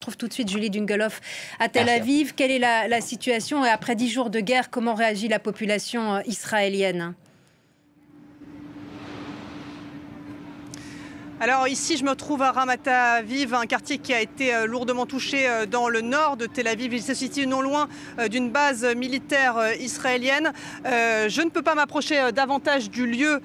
retrouve tout de suite Julie Dungeloff à Tel Aviv. Quelle est la situation et après 10 jours de guerre, comment réagit la population israélienne ? Alors ici, je me trouve à Ramat Aviv, un quartier qui a été lourdement touché dans le nord de Tel Aviv. Il se situe non loin d'une base militaire israélienne. Je ne peux pas m'approcher davantage du lieu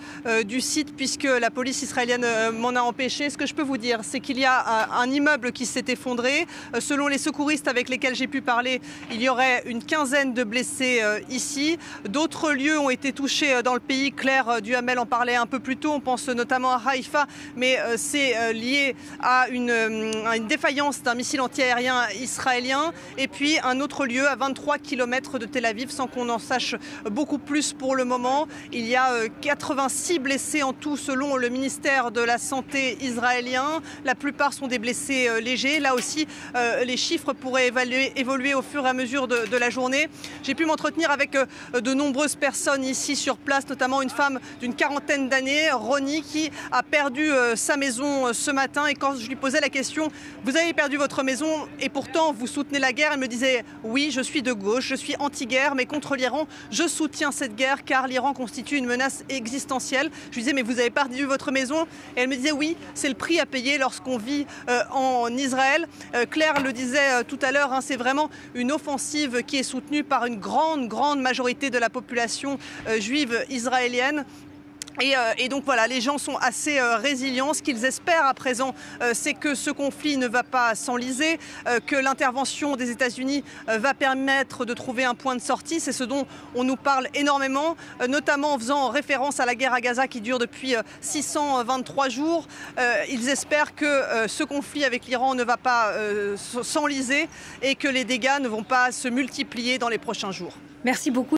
du site puisque la police israélienne m'en a empêché. Ce que je peux vous dire, c'est qu'il y a un immeuble qui s'est effondré. Selon les secouristes avec lesquels j'ai pu parler, il y aurait une quinzaine de blessés ici. D'autres lieux ont été touchés dans le pays. Claire Duhamel en parlait un peu plus tôt. On pense notamment à Haïfa, mais c'est lié à une défaillance d'un missile antiaérien israélien. Et puis un autre lieu à 23 km de Tel Aviv, sans qu'on en sache beaucoup plus pour le moment. Il y a 86 blessés en tout selon le ministère de la Santé israélien. La plupart sont des blessés légers. Là aussi, les chiffres pourraient évoluer au fur et à mesure de la journée. J'ai pu m'entretenir avec de nombreuses personnes ici sur place, notamment une femme d'une quarantaine d'années, Ronnie, qui a perdu sa maison ce matin. Et quand je lui posais la question, vous avez perdu votre maison et pourtant vous soutenez la guerre, elle me disait oui, je suis de gauche, je suis anti-guerre, mais contre l'Iran, je soutiens cette guerre car l'Iran constitue une menace existentielle. Je lui disais mais vous avez perdu votre maison? Et elle me disait oui, c'est le prix à payer lorsqu'on vit en Israël. Claire le disait tout à l'heure, c'est vraiment une offensive qui est soutenue par une grande majorité de la population juive israélienne. Et donc voilà, les gens sont assez résilients. Ce qu'ils espèrent à présent, c'est que ce conflit ne va pas s'enliser, que l'intervention des États-Unis va permettre de trouver un point de sortie. C'est ce dont on nous parle énormément, notamment en faisant référence à la guerre à Gaza qui dure depuis 623 jours. Ils espèrent que ce conflit avec l'Iran ne va pas s'enliser et que les dégâts ne vont pas se multiplier dans les prochains jours. Merci beaucoup.